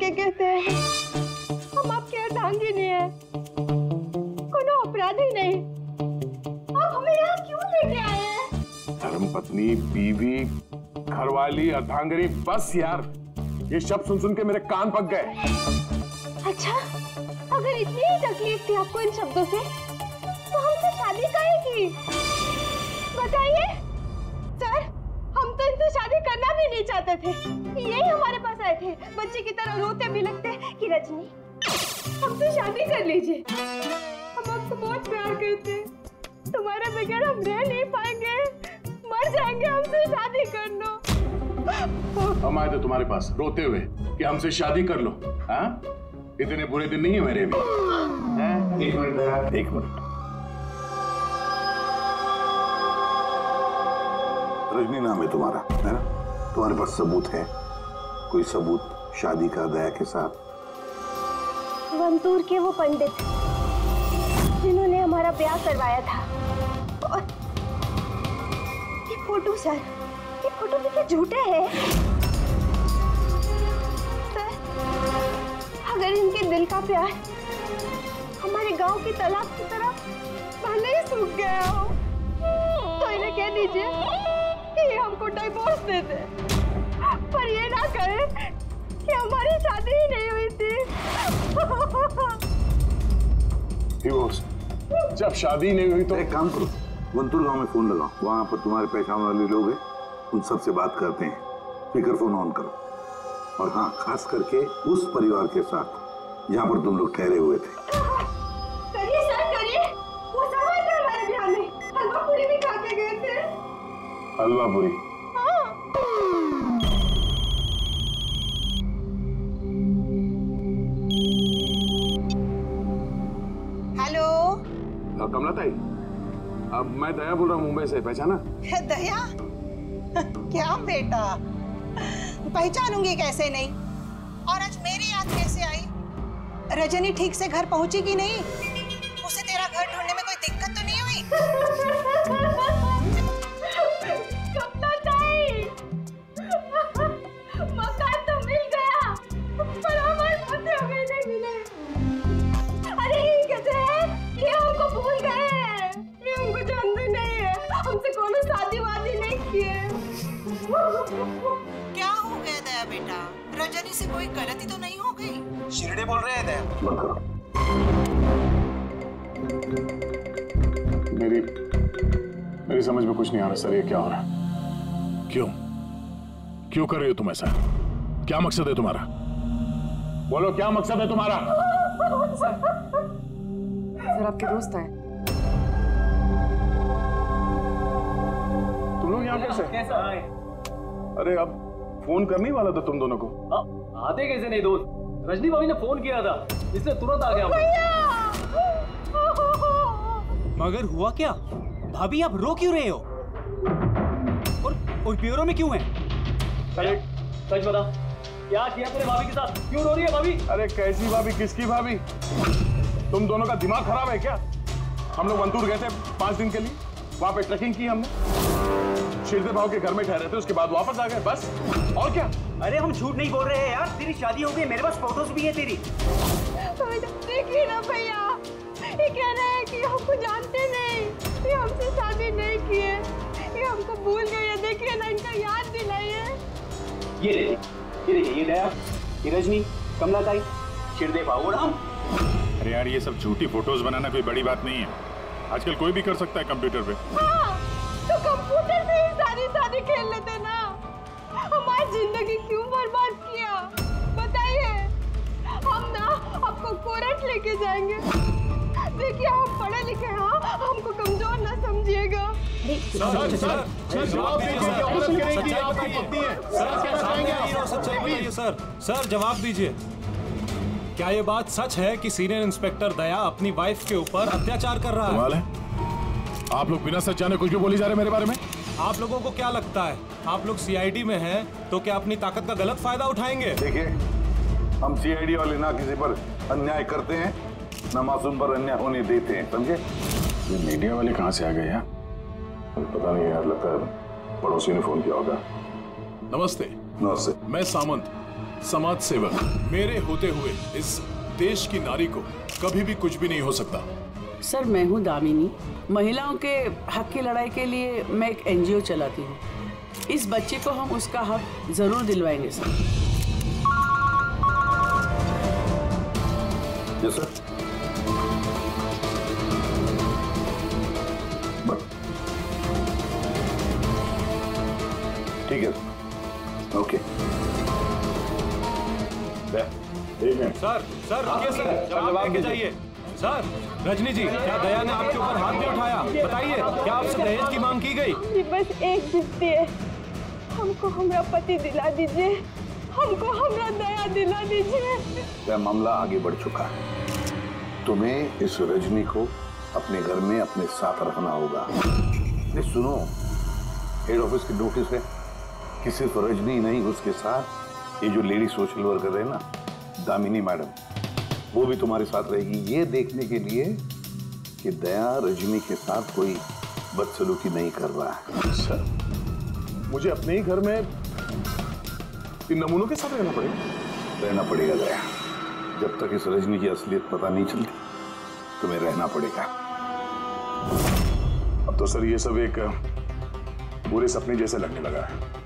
के कहते हैं हम आपके अर्धांगिनी हैं, कोनो अपराधी नहीं। आप हमें यहाँ क्यों लेके आए हैं? धर्मपत्नी, बीवी, घरवाली, अर्धांगिनी, बस यार ये शब्द सुन सुन के मेरे कान पक गए। अच्छा, अगर इतनी ही तकलीफ थी आपको इन शब्दों से, तो हमसे शादी काहे की? बताइए सर, हम तो इनसे शादी करना भी नहीं चाहते थे। यही हमारे पास आए थे, बच्चे की तरह रोते बिलखते कि रजनी हमसे शादी कर लीजिए, हम आपसे बहुत प्यार करते हैं, तुम्हारे बगैर हम रह नहीं पाएंगे, मर जाएंगे, हमसे शादी कर लो। हम आए थे तुम्हारे पास रोते हुए कि हमसे शादी कर लो। हाँ, इतने बुरे दिन नहीं है मेरे भी। एक मिनट, एक मिनट। रजनी नाम है तुम्हारा, है ना? तुम्हारे पास सबूत है? कोई सबूत शादी का दया के साथ? वंतूर के वो पंडित जिन्होंने हमारा ब्याह करवाया था, और ये फोटो सर, ये फोटो भी क्या झूठे हैं? सर, अगर इनके दिल का प्यार हमारे गांव की तालाब की तरह पहले ही सूख गया हो, तो इन्हें कह दीजिए कि हमको डिवोर्स दे दे, पर ये ना कहे कि हमारी शादी ही नहीं हुई थी। डिवोर्स? जब शादी नहीं हुई तो एक काम करो, वंतूर गांव में फोन लगाओ, वहां पर तुम्हारे पहचान वाले लोग हैं, उन सबसे बात करते हैं। स्पीकर फोन ऑन करो, और हाँ, खास करके उस परिवार के साथ जहाँ पर तुम लोग ठहरे हुए थे। करिए सर, करिए। वो सब आए थे हमारे ब्याह में, हलवा पूरी भी खा के गए थे। हलवा पूरी? हाँ। हेलो, कमला ताई, अब मैं दया बोल रहा हूँ मुंबई से, पहचाना? दया? क्या बेटा, पहचानूंगी कैसे नहीं? और आज मेरी याद कैसे आई? रजनी ठीक से घर पहुंची कि नहीं? उसे तेरा घर ढूंढने में कोई दिक्कत तो नहीं हुई? कमला ताई, मकान तो मिल गया, पर हमारे पते हमें नहीं मिले। अरे ये कैसे है? ये हमको भूल गए हैं, ये हमको जानते नहीं है, हमसे कोनो शादी वादी नहीं किए। क्या हो गया दया बेटा? रजनी से कोई गलती तो नहीं हो गई? शिरडे बोल रहे हैं दया। बंद करो। मेरी समझ में कुछ नहीं आ रहा सर, ये क्या हो रहा है? क्यों कर रही हो तुम ऐसा? क्या मकसद है तुम्हारा? बोलो, क्या मकसद है तुम्हारा? सर आपके दोस्त हैं। तुम लोग यहाँ कैसे आए? अरे अब फोन करने वाला था तुम दोनों को। आते कैसे नहीं दोस्त? रजनी भाभी ने फोन किया था, इसलिए तुरंत आ गया। मगर हुआ क्या? भाभी आप रो क्यों रहे हो? और ब्यूरो में क्यों हैं? अरे सच बता, क्या किया तेरे भाभी के साथ? क्यों रो रही है भाभी? अरे कैसी भाभी, किसकी भाभी? तुम दोनों का दिमाग खराब है क्या? हम लोग वंतूर गए थे 5 दिन के लिए, वहां पे ट्रैकिंग की हमने, शिरदे भाव के घर में ठहरे थे, उसके बाद वापस आ गए, बस। और क्या? अरे हम झूठ नहीं बोल रहे हैं यार, तेरी शादी हो गई, मेरे पास फोटोज भी है तेरी। देखिए ना भैया, ये कह रहे हैं कि हमको जानते नहीं, ये हमसे शादी नहीं किए, ये हमको भूल गए। देखिए ना, इनका याद दिलाइए। ये देखिए, ये दया, ये रजनी, कमला ताई, शिरदे भाव और हम। अरे यार, ये सब झूठी फोटोज बनाना कोई बड़ी बात नहीं है, आजकल कोई भी कर सकता है कंप्यूटर पे। हाँ, तो कंप्यूटर से ही सारी शादी खेल लेते ना, हमारी जिंदगी क्यों बर्बाद किया? बताइए, हम ना आपको कोर्ट लेके जाएंगे। देखिए, हम पढ़े लिखे हैं, हमको कमजोर ना समझिएगा। सर जवाब दीजिए, क्या ये बात सच है कि सीनियर इंस्पेक्टर दया अपनी वाइफ के ऊपर अत्याचार कर रहा है? कमाल है, आप लोग बिना सच जाने कुछ भी बोली जा रहे हैं मेरे बारे में। आप लोगों को क्या लगता है, आप लोग सीआईडी में हैं तो क्या अपनी ताकत का गलत फायदा उठाएंगे? देखिए, हम सीआईडी वाले ना किसी पर अन्याय करते हैं, ना मासूम पर अन्याय होने देते हैं, समझे? ये मीडिया वाले कहाँ से आ गए यार? पता नहीं यार, लगता है पड़ोसी ने फोन किया होगा। नमस्ते। नमस्ते। मैं सामंत, समाज सेवक, मेरे होते हुए इस देश की नारी को कभी भी कुछ भी नहीं हो सकता। सर मैं हूँ दामिनी, महिलाओं के हक की लड़ाई के लिए मैं एक एनजीओ चलाती हूँ। इस बच्चे को हम उसका हक जरूर दिलवाएंगे सर। Yes sir. ठीक है, ओके। सर सर रुकिए सर, आप लेके जाइए। सर रजनी जी, क्या दया ने आपके ऊपर हाथ नहीं उठाया? बताइए, क्या आपसे दहेज की मांग की गई? जी बस एक जिद्दी है, हमको हमरा पति दिला दीजिए, हमको हमरा दया दिला दीजिए। यह मामला आगे बढ़ चुका है। तुम्हें इस रजनी को अपने घर में अपने साथ रखना होगा। नहीं सुनो, हेड ऑफिस की नोटिस है कि सिर्फ रजनी नहीं, उसके साथ ये जो लेडी सोशल वर्कर है ना, दामिनी मैडम, वो भी तुम्हारे साथ रहेगी, ये देखने के लिए कि दया रजनी के साथ कोई बदसलूकी नहीं कर रहा है। सर, मुझे अपने ही घर में इन नमूनों के साथ रहना पड़ेगा? रहना पड़ेगा दया, जब तक इस रजनी की असलियत पता नहीं चलती तुम्हें रहना पड़ेगा। अब तो सर ये सब एक पूरे सपने जैसे लगने लगा है।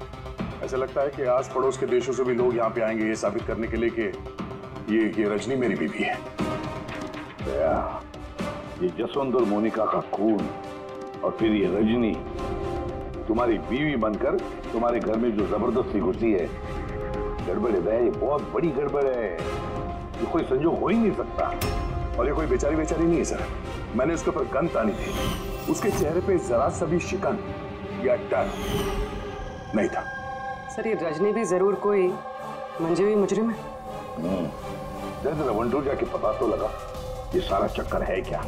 ऐसा लगता है कि आस पड़ोस के देशों से भी लोग यहाँ पे आएंगे ये साबित करने के लिए कि ये रजनी मेरी बीवी है। दया, ये जसवंत और मोनिका का खून और फिर ये रजनी तुम्हारी बीवी बनकर तुम्हारे घर में जो जबरदस्ती घुसी है, गड़बड़ है दया, ये बहुत बड़ी गड़बड़ है। ये कोई संजोग हो ही नहीं सकता। और ये कोई बेचारी नहीं है सर। मैंने उसके ऊपर गन तानी थी, उसके चेहरे पे जरा सा भी शिकन या डर नहीं था। सर ये रजनी भी जरूर कोई मंजे हुई मुजरिम है। जरा वंटू जाके पता तो लगा ये सारा चक्कर है क्या।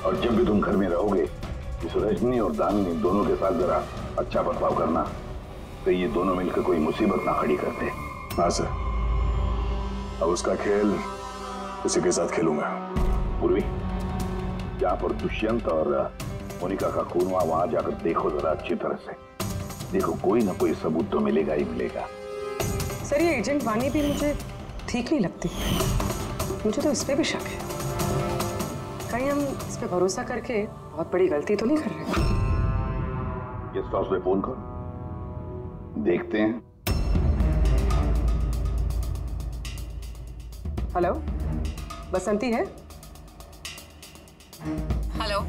और जब भी तुम घर में रहोगे, इस रजनी और दामिनी दोनों के साथ जरा अच्छा बर्ताव करना, तो ये दोनों मिलकर कोई मुसीबत ना खड़ी करते। हाँ सर, अब उसका खेल उसी के साथ खेलूंगा। पूर्वी, जहाँ पर दुष्यंत और मोनिका का खून हुआ, वहां जाकर देखो जरा अच्छी तरह से। देखो कोई ना कोई सबूत तो मिलेगा ही मिलेगा। सर ये एजेंट वानी भी मुझे ठीक नहीं लगती, मुझे तो इस पे भी शक है। कहीं हम इस पे भरोसा करके बहुत बड़ी गलती तो नहीं कर रहे? गेस्ट हाउस में फोन करो, देखते हैं। हेलो, बसंती है? हेलो,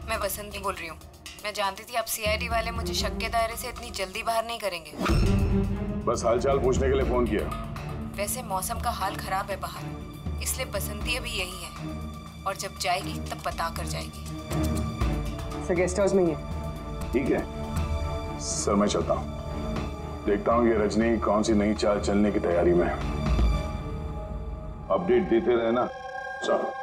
मैं बसंती बोल रही हूँ। मैं जानती थी आप सीआईडी वाले मुझे शक के दायरे से इतनी जल्दी बाहर नहीं करेंगे। बस हालचाल पूछने के लिए फोन किया। वैसे मौसम का हाल खराब है बाहर, इसलिए बसंती अभी यही है और जब जाएगी तब पता कर जाएगी। सर गेस्ट हाउस में ही है। ठीक है सर, मैं चलता हूँ। देखता हूँ ये रजनी कौन सी नई चाल चलने की तैयारी में है। अपडेट देते रहना सर।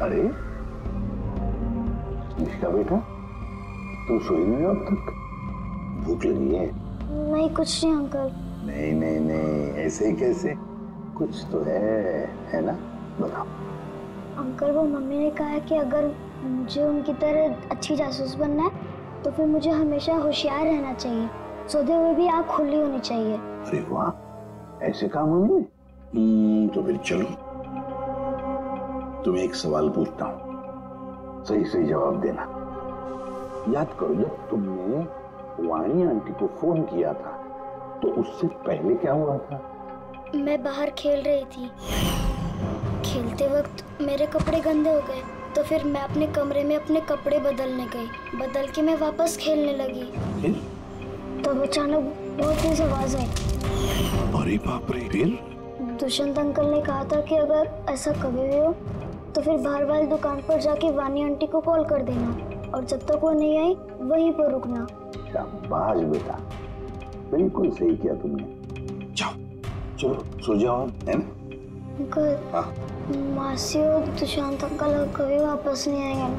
अरे निष्का बेटा, तुम सोई नहीं हो अब तक? भूख लगी है? नहीं कुछ नहीं अंकल। नहीं नहीं नहीं, ऐसे कैसे, कुछ तो है ना? बताओ। अंकल वो मम्मी ने कहा है कि अगर मुझे उनकी तरह अच्छी जासूस बनना है तो फिर मुझे हमेशा होशियार रहना चाहिए, सोते हुए भी आँख खुली होनी चाहिए। अरे वाह, ऐसे काम होंगे? तो फिर चलो, तुम्हें एक सवाल पूछता हूँ, सही सही जवाब देना। याद करो, जब तुमने वाणी आंटी को फोन किया था तो उससे पहले क्या हुआ था? मैं बाहर खेल रही थी, खेलते वक्त मेरे कपड़े गंदे हो गए तो फिर मैं अपने कमरे में अपने कपड़े बदलने गई, बदल के मैं वापस खेलने लगी। तब अचानक बहुत तेज आवाज आई। अरे बाप रे, फिर? दुष्यंत अंकल ने कहा था कि अगर ऐसा कभी भी हो तो फिर बाहर वाली दुकान पर जाके वानी आंटी को कॉल कर देना और जब तक वो नहीं आई वहीं पर रुकना। शाबाश बेटा, बिल्कुल सही किया तुमने। जाओ चलो सो जाओ, है ना? अंकल, हाँ? मासी और दुष्यंत अंकल कभी वापस नहीं आएंगे ना?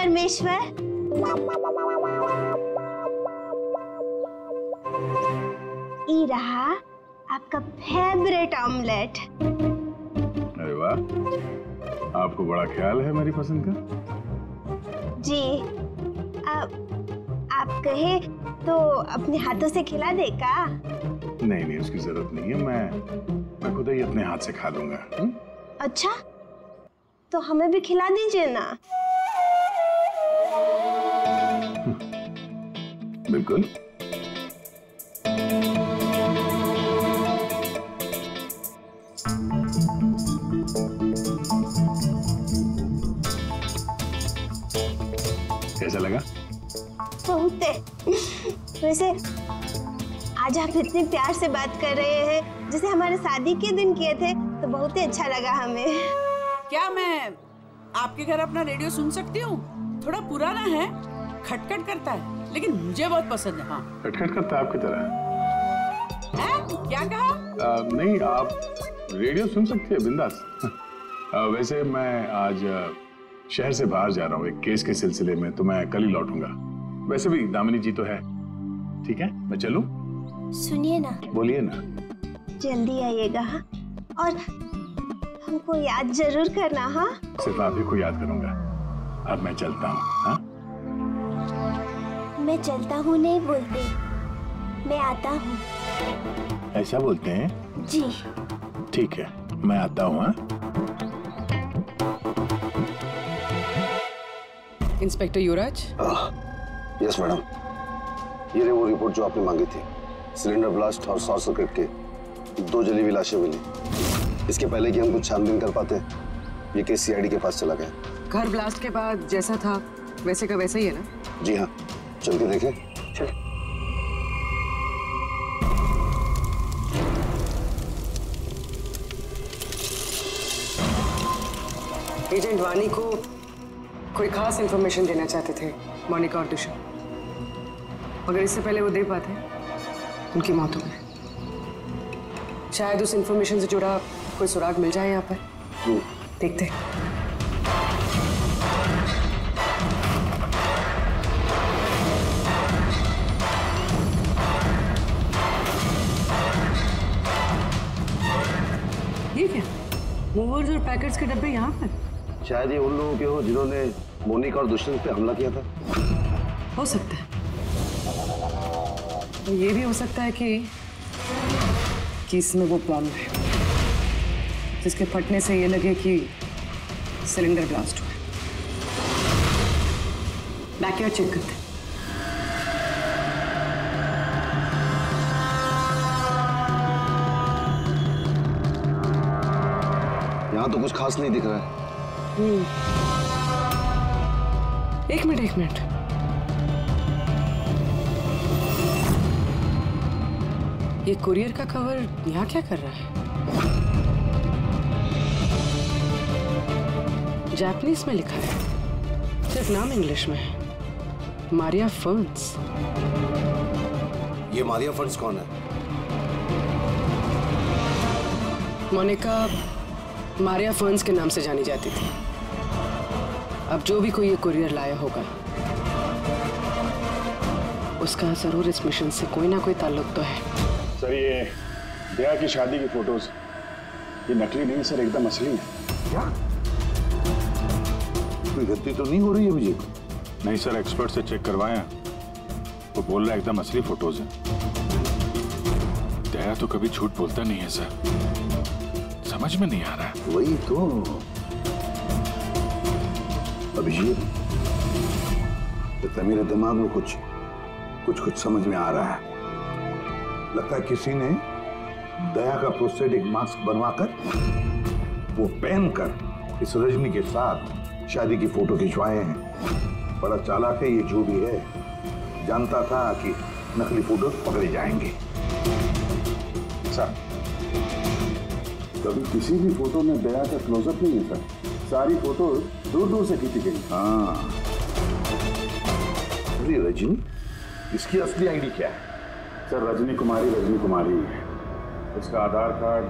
परमेश्वर। ई रहा आपका फेवरेट ऑमलेट। अरे वाह, आपको बड़ा ख्याल है मेरी पसंद का। जी, आप कहे तो अपने हाथों से खिला दे का? नहीं नहीं, उसकी जरूरत नहीं है, मैं खुद ही अपने हाथ से खा लूंगा। अच्छा, तो हमें भी खिला दीजिए ना। बिल्कुल। कैसा लगा? बहुत है। वैसे आज आप इतने प्यार से बात कर रहे हैं जैसे हमारे शादी के दिन किए थे, तो बहुत ही अच्छा लगा हमें। क्या मैं आपके घर अपना रेडियो सुन सकती हूँ? थोड़ा पुराना है, खटखट करता है, लेकिन मुझे बहुत पसंद है। हाँ, खटखट करता है आपकी तरह है? क्या कहा? नहीं, आप रेडियो सुन सकते हैं बिंदास। वैसे मैं आज शहर से बाहर जा रहा हूँ एक केस के सिलसिले में, तो मैं कल ही लौटूंगा। वैसे भी दामिनी जी तो है। ठीक है, मैं चलूं? सुनिए ना। बोलिए ना। जल्दी आइएगा और हमको याद जरूर करना। हाँ, सिर्फ आप ही को याद करूंगा। अब मैं चलता हूँ। हाँ, मैं चलता हूँ नहीं बोलते, मैं आता हूँ। ऐसा बोलते हैं? जी। ठीक है, मैं आता हूँ। हाँ, इंस्पेक्टर युवराज। यस मैडम, ये वो रिपोर्ट जो आपने मांगी थी। सिलेंडर ब्लास्ट और शॉर्ट सर्किट के 2 जली हुई लाशें मिली। इसके पहले कि हम कुछ छानबीन कर पाते, ये केस सीआईडी के पास चला गया। घर ब्लास्ट के बाद जैसा था वैसे का वैसा ही है ना? जी हाँ, चल के देखें। चल। एजेंट वानी को कोई खास इंफॉर्मेशन देना चाहते थे मोनिका और दुष्यंत, मगर इससे पहले वो दे पाते उनकी मौत हो गई। शायद उस इंफॉर्मेशन से जुड़ा कोई सुराग मिल जाए यहाँ पर। देखते हैं। ये क्या? मूवर्स और पैकेट्स के डब्बे यहाँ पर? शायद ये उन लोगों के हो जिन्होंने मोनिका और दुष्यंत पे हमला किया था। हो सकता है। तो ये भी हो सकता है कि इसमें वो बॉम्ब है जिसके फटने से ये लगे कि सिलेंडर ब्लास्ट हुआ। बैकयार्ड चेक करते हैं। यहाँ तो कुछ खास नहीं दिख रहा है। एक मिनट। ये कुरियर का कवर यहाँ क्या कर रहा है? जापानीज में लिखा है, सिर्फ नाम इंग्लिश में है, मारिया फर्न्स। ये मारिया फर्न्स कौन है? मोनिका मारिया फर्न्स के नाम से जानी जाती थी। अब जो भी कोई ये कुरियर लाया होगा, उसका जरूर इस मिशन से कोई ना कोई ताल्लुक तो है। सर, ये दया की शादी की फोटोज ये नकली नहीं सर, एकदम असली है। क्या? कोई गलती तो नहीं हो रही है मुझे? नहीं सर, एक्सपर्ट से चेक करवाया, वो बोल रहा है एकदम असली फोटोज है। दया तो कभी झूठ बोलता नहीं है सर, समझ में नहीं आ रहा है। वही तो अभिजीत, तो मेरे दिमाग में कुछ समझ में आ रहा है। लगता है किसी ने दया का प्रोस्थेटिक मास्क बनवाकर वो पहनकर इस रजनी के साथ शादी की फोटो खिंचवाए हैं। बड़ा चालाक है ये, जो भी है जानता था कि नकली फोटो पकड़े जाएंगे। सर, कभी किसी भी फोटो में दया का क्लोजअप नहीं है सर, सारी फोटो दूर दूर से खींची गई। हाँ, अरे रजनी, इसकी असली आईडी क्या है? सर, रजनी कुमारी है। उसका आधार कार्ड,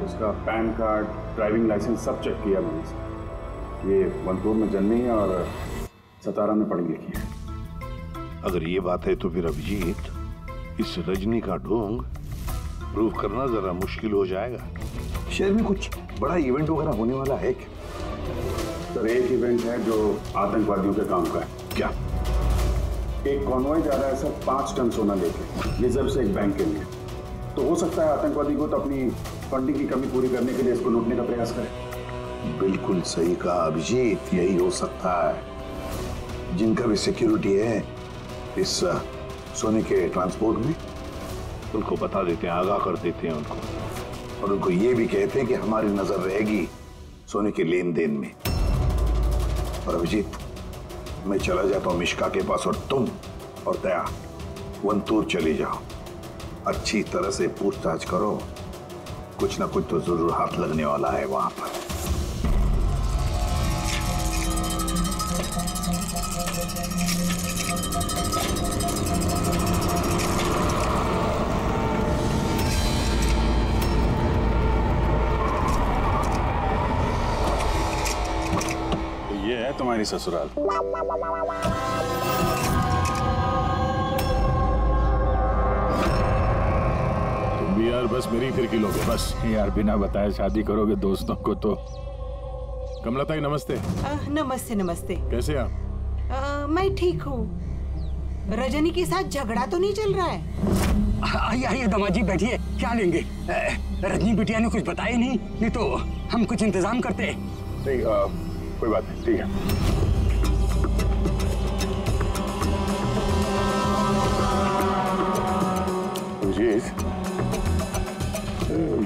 उसका पैन कार्ड, ड्राइविंग लाइसेंस सब चेक किया मैंने सर। ये वंतूर में जन्मी है और सतारा में पढ़ी लिखी है। अगर ये बात है तो फिर अभिजीत, इस रजनी का ढोंग प्रूव करना जरा मुश्किल हो जाएगा। शहर में कुछ बड़ा इवेंट वगैरह होने वाला है क्या? सर, एक इवेंट है जो आतंकवादियों के काम का है। क्या? एक कॉन्वॉय जा रहा है सर 5 टन सोना लेके रिजर्व से एक बैंक के लिए। तो हो सकता है आतंकवादी को तो अपनी फंडिंग की कमी पूरी करने के लिए इसको लूटने का प्रयास करें। बिल्कुल सही कहा अभिजीत, यही हो सकता है। जिनका भी सिक्योरिटी है इस सोने के ट्रांसपोर्ट में, उनको बता देते हैं, आगाह कर देते हैं उनको, और उनको ये भी कहते हैं कि हमारी नजर रहेगी सोने के लेन देन में। और अभिजीत, मैं चला जाता हूं मिश्का के पास, और तुम और दया वंतूर चली जाओ। अच्छी तरह से पूछताछ करो, कुछ ना कुछ तो जरूर हाथ लगने वाला है वहां पर। ये है तुम्हारी ससुराल। तुम भी यार बस मेरी फिरकी लोगे बस। यार बिना बताए शादी करोगे दोस्तों को तो। कमला ताई नमस्ते। नमस्ते नमस्ते। कैसे आप? मैं ठीक हूँ। रजनी के साथ झगड़ा तो नहीं चल रहा है? आइए आइए दामाद जी बैठिए, क्या लेंगे? रजनी बिटिया ने कुछ बताया नहीं तो हम कुछ इंतजाम करते। नहीं, कोई बात नहीं, ठीक है।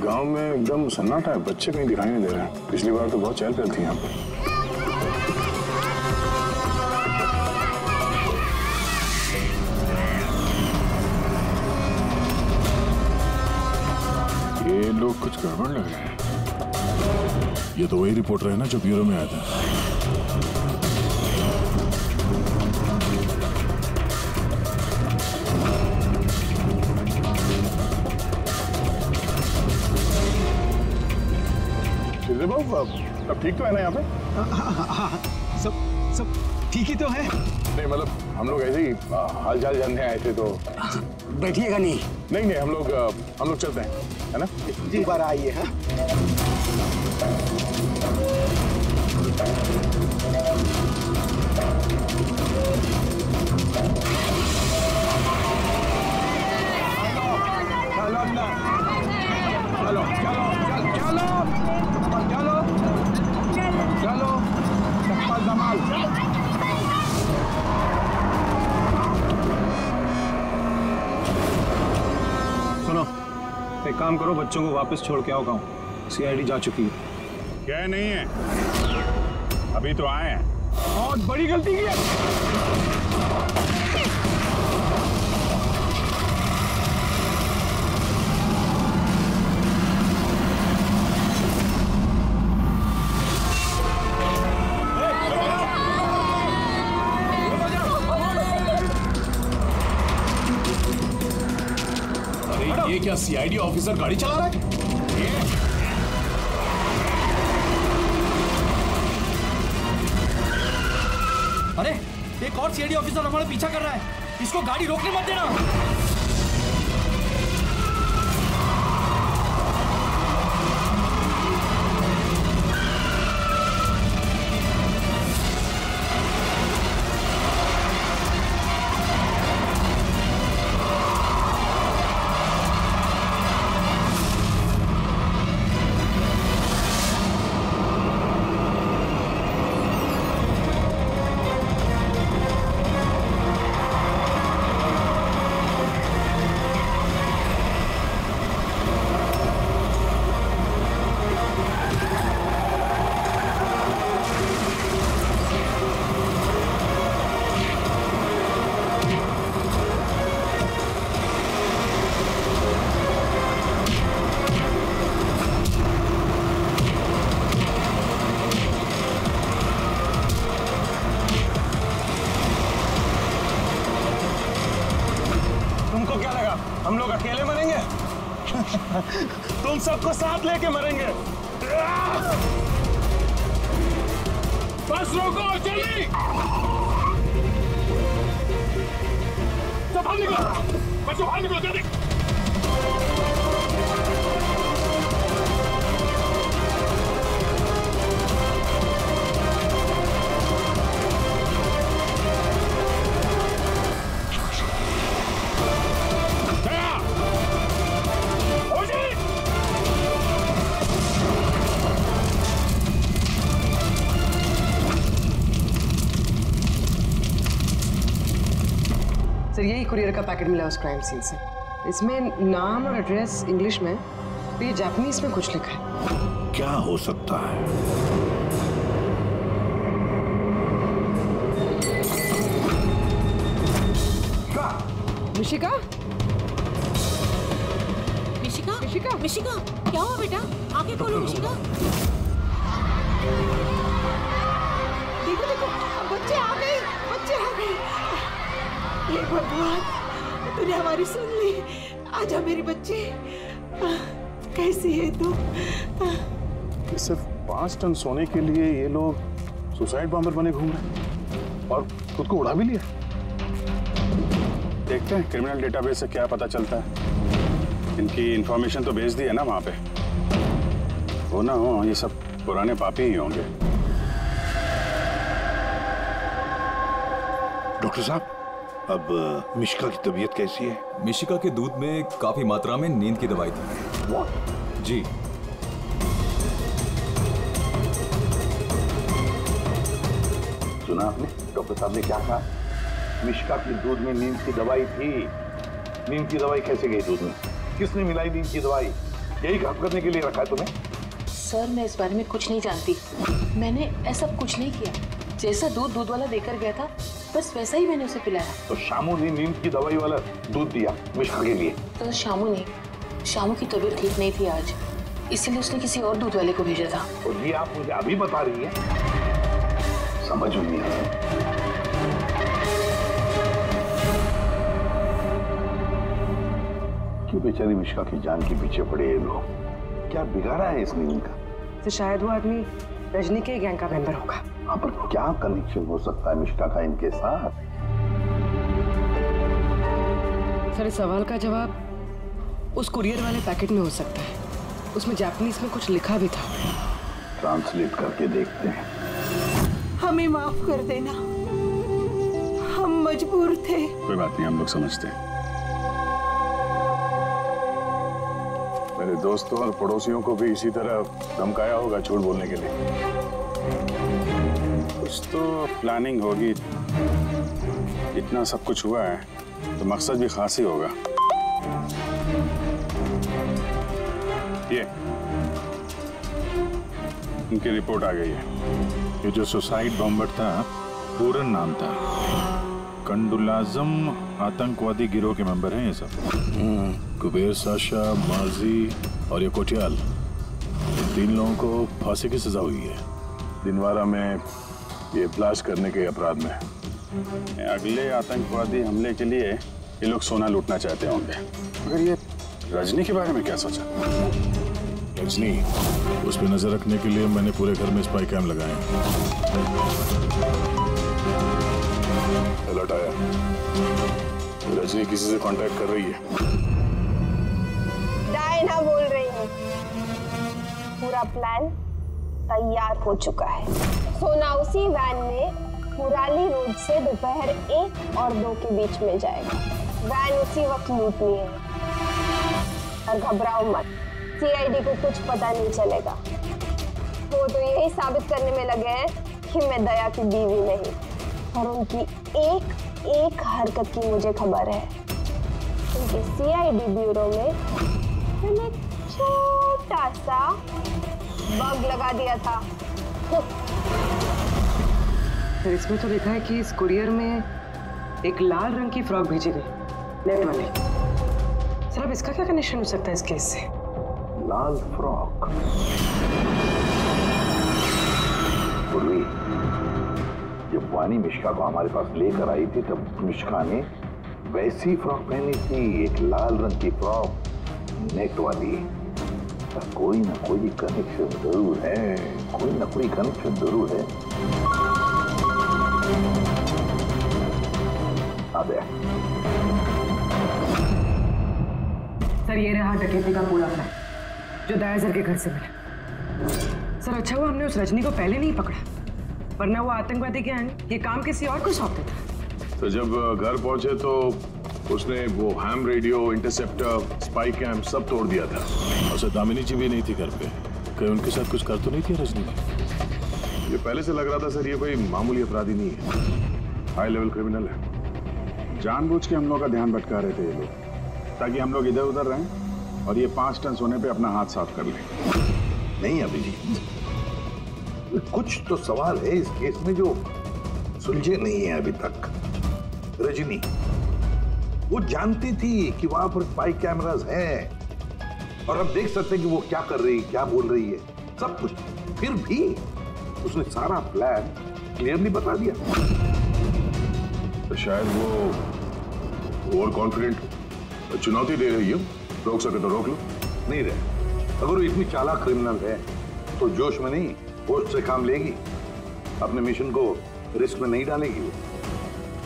गांव में एकदम सन्नाटा है, बच्चे कहीं दिखाई नहीं दे रहे हैं। पिछली बार तो बहुत चहल पहल थी यहाँ पर। ये लोग कुछ गड़बड़ लग रहे हैं। ये तो वही रिपोर्टर है ना जो ब्यूरो में आया था। अब ठीक तो है ना यहाँ पे? हाँ, सब ठीक ही तो है। नहीं मतलब हम लोग ऐसे ही हाल चाल जानने आए थे तो। बैठिएगा नहीं? नहीं हम लोग चलते हैं, है ना? जी बार आइए। हाँ चलो चप्पल धमाल। सुनो, एक काम करो, बच्चों को वापस छोड़ के आओ गाँव। सीआईडी जा चुकी है। क्या नहीं है, अभी तो आए हैं। बहुत बड़ी गलती की है। ये क्या सीआईडी ऑफिसर गाड़ी चला रहा है? अरे एक और सीआईडी ऑफिसर हमारा पीछा कर रहा है, इसको गाड़ी रोकने मत देना। हम लोग अकेले मरेंगे? तुम सबको साथ लेके मरेंगे। बस रोको, जल्दी। सब बाहर निकलो, बच्चों बाहर निकलो जल्दी। सर यही कुरियर का पैकेट मिला उस क्राइम सीन से। इसमें नाम और एड्रेस इंग्लिश में, तो ये जापानीज में कुछ लिखा है। क्या हो सकता है? मिशिका? मिशिका? मिशिका? मिशिका? क्या हुआ बेटा? आंखें खोलो मिशिका। देखो देखो, बच्चे आ गए, बच्चे आ गए। ये भगवान, तूने हमारी सुन ली। आजा मेरी बच्ची, कैसी है तू? सिर्फ 5 टन सोने के लिए ये लोग सुसाइड बॉम्बर बने घूम रहे हैं और खुद को उड़ा भी लिया। देखते हैं क्रिमिनल डेटाबेस से क्या पता चलता है। इनकी इंफॉर्मेशन तो भेज दी है ना वहां पे। हो ना हो, ये सब पुराने पापी ही होंगे। डॉक्टर साहब, अब मिशिका की तबीयत कैसी है? मिशिका के दूध में काफी मात्रा में नींद की दवाई थी। What? जी। सुना आपने? डॉक्टर साहब ने क्या कहा? मिशिका की दूध में नींद की दवाई थी। नींद की दवाई कैसे गई दूध में? किसने मिलाई नींद की दवाई? यही काम करने के लिए रखा है तुम्हें? सर मैं इस बारे में कुछ नहीं जानती। मैंने ऐसा कुछ नहीं किया। जैसा दूध वाला देकर गया था बस वैसा ही मैंने उसे पिलाया। तो शामू ने नींद की दवाई वाला दूध दिया मिशिका के लिए? तो शामू की तबीयत ठीक नहीं थी आज, इसीलिए उसने किसी और दूध वाले को भेजा था। और ये आप मुझे अभी बता रही है? समझ नहीं आ रहा। क्यों बेचारी मिशिका की जान के पीछे पड़े ये लोग? क्या बिगाड़ा है इसने इनका? तो शायद वो आदमी रजनी के गैंग का मेंबर होगा। हाँ, पर क्या कनेक्शन हो सकता है मिशिका का इनके साथ? सर इस सवाल का जवाब उस कुरियर वाले पैकेट में हो सकता है। उसमें जापानीज में कुछ लिखा भी था। ट्रांसलेट करके देखते हैं। हमें माफ कर देना, हम मजबूर थे। कोई बात नहीं, हम लोग समझते हैं। मेरे दोस्तों और पड़ोसियों को भी इसी तरह धमकाया होगा झूठ बोलने के लिए। कुछ तो प्लानिंग होगी। इतना सब कुछ हुआ है तो मकसद भी खास ही होगा। ये उनकी रिपोर्ट आ गई है। ये जो सुसाइड बॉम्बर था, पूरन नाम था। कंडुलाजम आतंकवादी गिरोह के मेंबर हैं ये सब। कुबेर साशा, माजी और ये कोटियाल, इन 3 लोगों को फांसी की सजा हुई है। दिनवारा में ये ब्लास्ट करने के अपराध में। अगले आतंकवादी हमले के लिए ये लोग सोना लूटना चाहते होंगे। मगर ये रजनी के बारे में क्या सोचा? रजनी, उस पर नजर रखने के लिए मैंने पूरे घर में स्पाई कैम लगाए। अलर्ट आया, रजनी किसी से कांटेक्ट कर रही है। डायना बोल रही है। पूरा प्लान तैयार हो चुका है। सोना उसी वैन में मुराली रोड से दोपहर 1 और 2 के बीच में जाएगा। वैन उसी वक्त लूटनी है। और घबराओ मत, सीआईडी को कुछ पता नहीं चलेगा। वो तो यही साबित करने में लगे हैं कि मैं दया की बीवी नहीं, और उनकी एक हरकत की मुझे खबर है। उनके सीआईडी ब्यूरो में मैंने छोटा सा बग लगा दिया था। फिर इसमें तो लिखा है कि इस कुरियर में एक लाल रंग की फ्रॉक भेजी गई, नेट वाली। सर अब इसका क्या कनेक्शन हो सकता है इस केस से? लाल फ्रॉक? पूर्वी, जब वानी मिशिका को हमारे पास लेकर आई थी तब मिशिका ने वैसी फ्रॉक पहनी थी, एक लाल रंग की फ्रॉक, नेट वाली। कोई ना कोई कनेक्शन जरूर है, कोई ना कोई कनेक्शन जरूर है। जवाब है। सर ये रहा डकैती का पूरा प्लान जो दया सर के घर से मिला। सर अच्छा हुआ हमने उस रजनी को पहले नहीं पकड़ा, वरना वो आतंकवादी गैंग ये काम किसी और को सौंप देता। तो जब घर पहुंचे तो उसने वो ham radio, interceptor, spy camp सब तोड़ दिया था। और दामिनी जी भी नहीं थी घर पे, कहीं उनके साथ कुछ कर तो नहीं थी रजनी? ये पहले से लग रहा था सर, ये कोई मामूली अपराधी नहीं है, हाई लेवल क्रिमिनल है। जानबूझ के हम लोग का ध्यान भटका रहे थे ये लोग, ताकि हम लोग इधर उधर रहें और ये 5 टन सोने पे अपना हाथ साफ कर लें। नहीं अभिजीत, कुछ तो सवाल है इस केस में जो सुलझे नहीं है अभी तक। रजनी वो जानती थी कि वहां पर स्पाई कैमरास हैं और हम देख सकते हैं कि वो क्या कर रही है, क्या बोल रही है, सब कुछ। फिर भी उसने सारा प्लान क्लियरली बता दिया। तो शायद वो ओवर कॉन्फिडेंट चुनौती दे रही हो, रोक सके तो रोक लो। नहीं रहे, अगर वो इतनी चालाक क्रिमिनल है तो जोश में नहीं होश से काम लेगी, अपने मिशन को रिस्क में नहीं डालेगी वो।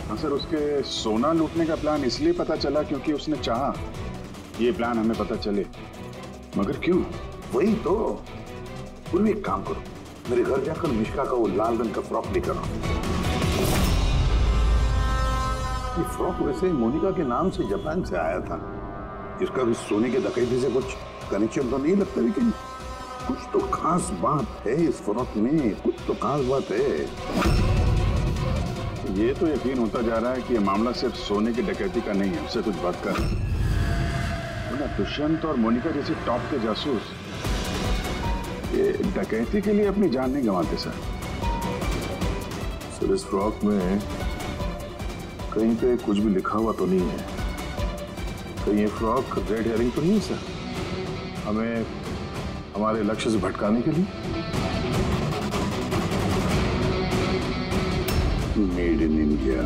हाँ सर, उसके सोना लूटने का प्लान इसलिए पता चला क्योंकि उसने चाहा ये प्लान हमें पता चले, मगर क्यों? वही तो। तुम एक काम करो, मेरे घर जाकर मिश्का का वो लाल रंग का फ्रॉक लेकर आओ। ये फ्रॉक वैसे मोनिका के नाम से जापान से आया था। इसका भी सोने के डकैती से कुछ कनेक्शन तो नहीं लगता, लेकिन कुछ तो खास बात है इस फ्रॉक में, कुछ तो खास बात है। ये तो यकीन होता जा रहा है कि ये मामला सिर्फ सोने की डकैती का नहीं है, उससे कुछ बात कर। दुष्यंत और मोनिका जैसे टॉप के जासूस ये डकैती के लिए अपनी जान नहीं गंवाते सर। सर इस फ्रॉक में कहीं पे कुछ भी लिखा हुआ तो नहीं है? कहीं ये फ्रॉक रेड हेयरिंग तो नहीं है सर, हमें हमारे लक्ष्य से भटकाने के लिए? मेड इन इंडिया,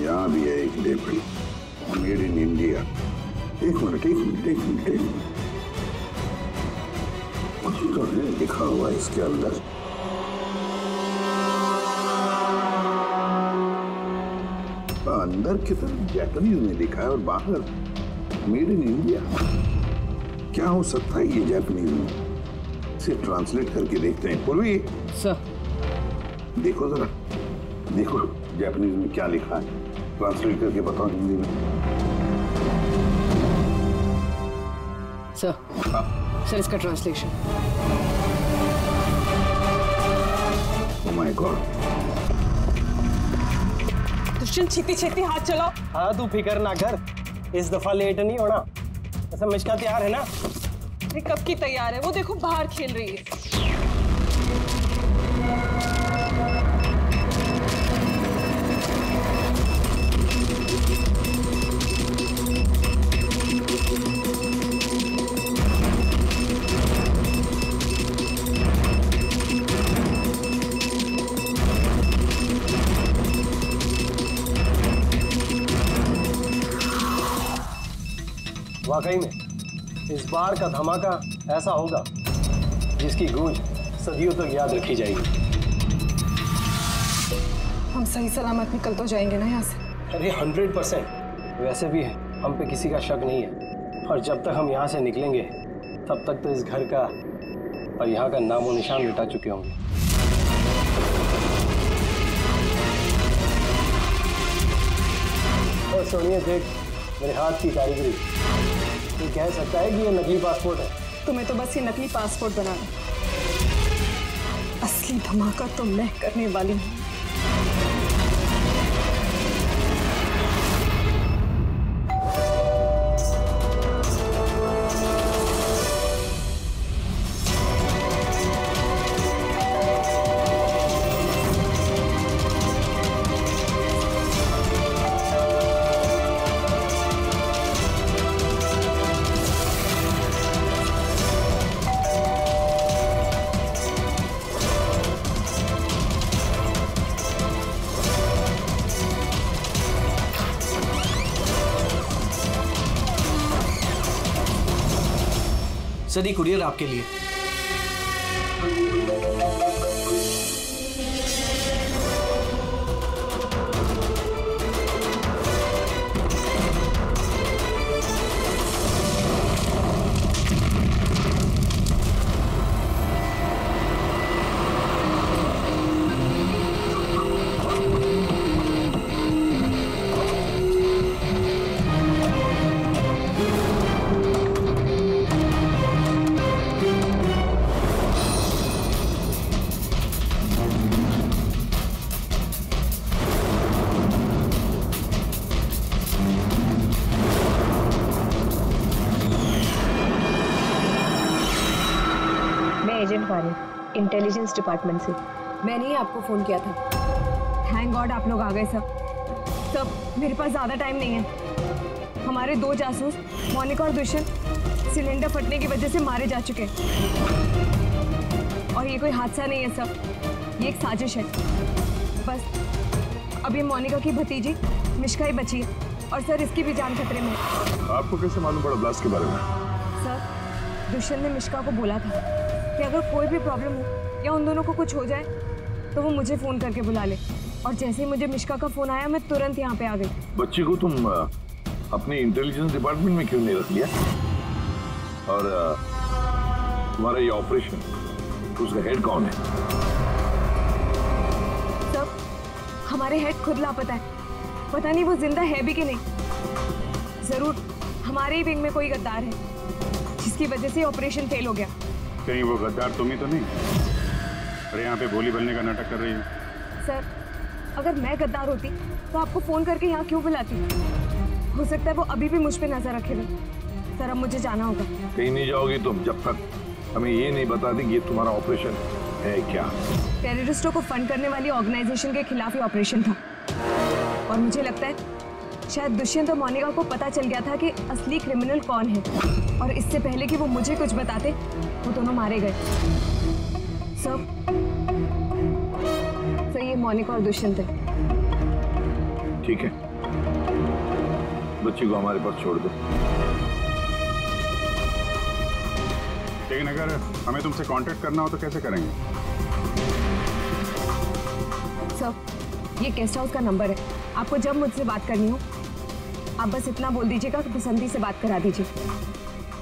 यहाँ भी है एक लेबल, मेड इन इंडिया। एक मिनट कुछ तो है लिखा हुआ इसके अंदर। अंदर की तरफ जापानीज में लिखा है और बाहर मेड इन इंडिया। क्या हो सकता है ये जापानीज में? इसे ट्रांसलेट करके देखते हैं। पूर्वी सर देखो जरा, देखो जापानीज में क्या लिखा है, ट्रांसलेट करके बताओ हिंदी में। सर इसका translation. Oh my god. Dushyant छेती हाथ चलाओ। हाँ तू फिक्र ना कर, इस दफा लेट नहीं होना। ऐसा मिश्का तैयार है ना? अरे कब की तैयार है, वो देखो बाहर खेल रही है। वाकई में इस बार का धमाका ऐसा होगा जिसकी गूंज सदियों तक याद रखी जाएगी। हम सही सलामत निकल तो जाएंगे ना यहाँ से? अरे 100%। वैसे भी हम पे किसी का शक नहीं है, और जब तक हम यहाँ से निकलेंगे तब तक तो इस घर का और यहाँ का नामो निशान मिटा चुके होंगे। और सोनिए देख मेरे हाथ की कारीगरी, ये कह सकता है कि ये नकली पासपोर्ट है। तुम्हें तो बस ये नकली पासपोर्ट बनाना, असली धमाका तो मैं करने वाली हूँ। सदी कुरियर आपके लिए। तिवारी, इंटेलिजेंस डिपार्टमेंट से। मैंने ही आपको फोन किया था। थैंक गॉड आप लोग आ गए सब। मेरे पास ज़्यादा टाइम नहीं है। हमारे 2 जासूस मोनिका और दुष्यंत सिलेंडर फटने की वजह से मारे जा चुके हैं। और ये कोई हादसा नहीं है सब, ये एक साजिश है। बस अब ये मोनिका की भतीजी मिश्का ही बची है और सर इसकी भी जान खतरे में है। आपको कैसे मालूम पड़ा ब्लास्ट के बारे में? सर दुष्यंत ने मिश्का को बोला था कि अगर कोई भी प्रॉब्लम हो या उन दोनों को कुछ हो जाए तो वो मुझे फोन करके बुला ले। और जैसे ही मुझे मिश्का का फोन आया मैं तुरंत यहाँ पे आ गई। बच्ची को तुम अपने इंटेलिजेंस डिपार्टमेंट में क्यों नहीं रख लिया? और तुम्हारा ये ऑपरेशन, उसका हेड कौन है? सब हमारे हेड खुद लापता है। पता नहीं वो जिंदा है भी कि नहीं। जरूर हमारे ही विंग में कोई गद्दार है जिसकी वजह से ऑपरेशन फेल हो गया। कहीं वो गद्दार तुम ही तो नहीं? अरे यहाँ पे बोली बोलने का नाटक कर रही हो। सर अगर मैं गद्दार होती तो आपको फोन करके यहाँ क्यों बुलाती? हो सकता है वो अभी भी मुझ पे नजर रखे हुए। सर अब मुझे जाना होगा। कहीं नहीं जाओगी तुम जब तक हमें ये नहीं बता दी ये तुम्हारा ऑपरेशन है क्या। टेररिस्टों को फंड करने वाली ऑर्गेनाइजेशन के खिलाफ ही ऑपरेशन था। और मुझे लगता है शायद दुष्यंत और मोनिका को पता चल गया था कि असली क्रिमिनल कौन है। और इससे पहले कि वो मुझे कुछ बताते वो दोनों मारे गए। सब सही है, मोनिका और दुष्यंत है। ठीक है, बच्ची को हमारे पास छोड़ दो। लेकिन अगर हमें तुमसे कांटेक्ट करना हो तो कैसे करेंगे? सर ये गेस्ट हाउस का नंबर है। आपको जब मुझसे बात करनी हो आप बस इतना बोल दीजिएगा कि बसंती से बात करा दीजिए,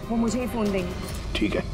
वो मुझे ही फोन देंगे। ठीक है।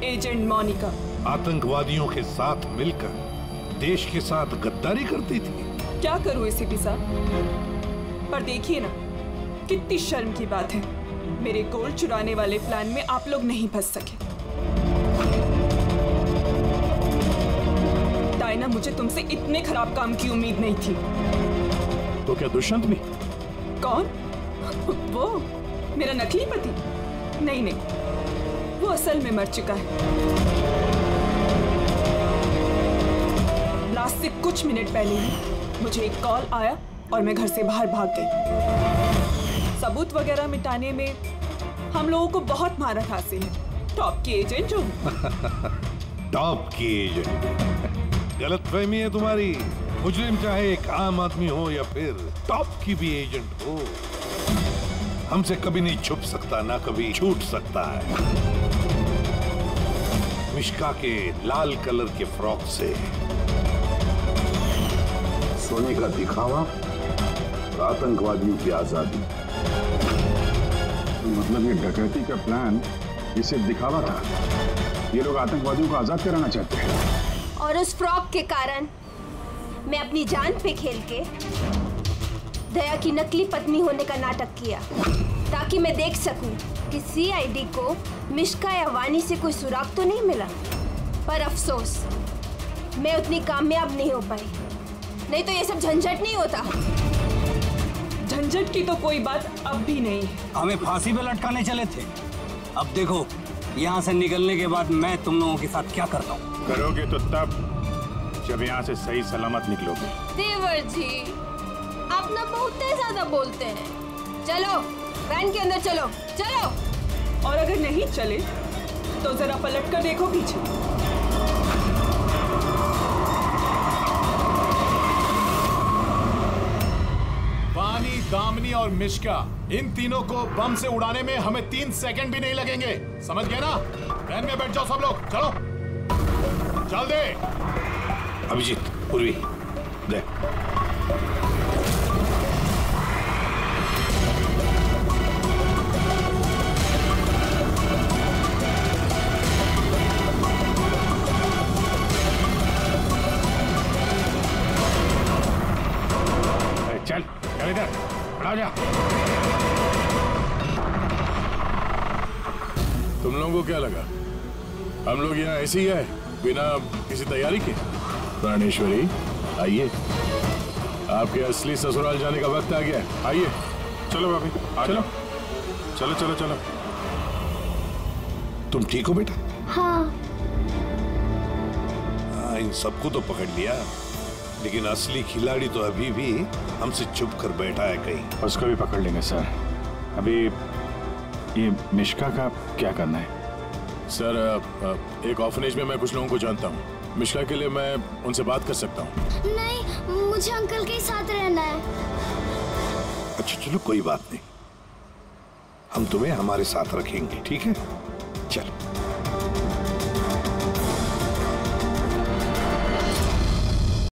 एजेंट मोनिका आतंकवादियों के साथ मिलकर देश के साथ गद्दारी करती थी। क्या करूं एसीपी साहब, पर देखिए ना कितनी शर्म की बात है, मेरे गोल्ड चुराने वाले प्लान में आप लोग नहीं फंस सके। डायना, मुझे तुमसे इतने खराब काम की उम्मीद नहीं थी। तो क्या दुष्यंत भी? कौन? वो मेरा नकली पति? नहीं नहीं, वो असल में मर चुका है। लास्ट से कुछ मिनट पहले ही मुझे एक कॉल आया और मैं घर से बाहर भाग गई। सबूत वगैरह मिटाने में हम लोगों को बहुत महारत हासिल है। टॉप की एजेंट हूँ। टॉप की एजेंट? गलतफहमी है तुम्हारी। मुजरिम चाहे एक आम आदमी हो या फिर टॉप की भी एजेंट हो, हमसे कभी नहीं छुप सकता, ना कभी छूट सकता है। मिश्का के लाल कलर के फ्रॉक से सोने का दिखावा और आतंकवादियों की आजादी। मतलब ये डकैती का प्लान ये सिर्फ दिखावा था। ये लोग आतंकवादियों को आजाद कराना चाहते हैं। और उस फ्रॉक के कारण मैं अपनी जान पे खेल के दया की नकली पत्नी होने का नाटक किया, ताकि मैं देख सकूं कि सीआईडी को मिश्का या वानी से कोई सुराग तो नहीं मिला। पर अफसोस मैं उतनी कामयाब नहीं हो पाई, नहीं तो ये सब झंझट नहीं होता। झंझट की तो कोई बात अब भी नहीं है। हमें फांसी पे लटकाने चले थे। अब देखो, यहाँ से निकलने के बाद मैं तुम लोगों के साथ क्या करता हूँ। करोगे तो तब जब यहाँ से सही सलामत निकलोगे। देवर जी, आप ना बहुत ज्यादा बोलते हैं। चलो वैन के अंदर चलो, चलो। और अगर नहीं चले तो जरा पलट कर देखो पीछे। वानी, दामिनी और मिश्का, इन तीनों को बम से उड़ाने में हमें 3 सेकंड भी नहीं लगेंगे। समझ गए ना? वैन में बैठ जाओ सब लोग, चलो चल दे। अभिजीत, पूर्वी, दे। चल चल इधर, खड़ा जा। तुम लोगों को क्या लगा हम लोग यहाँ ऐसे ही आए बिना किसी तैयारी के? प्राणेश्वरी, आइए, आपके असली ससुराल जाने का वक्त आ गया है। आइए। चलो भाभी, चलो चलो चलो चलो। तुम ठीक हो बेटा? हाँ। हाँ, इन सबको तो पकड़ लिया, लेकिन असली खिलाड़ी तो अभी भी हमसे छुप कर बैठा है कहीं। उसको भी पकड़ लेंगे सर। अभी ये मिश्का का क्या करना है? सर, एक ऑर्फनेज में मैं कुछ लोगों को जानता हूँ। मिश्का के लिए मैं उनसे बात कर सकता हूँ। नहीं, मुझे अंकल के साथ रहना है। अच्छा चलो, कोई बात नहीं, हम तुम्हें हमारे साथ रखेंगे, ठीक है? चलो।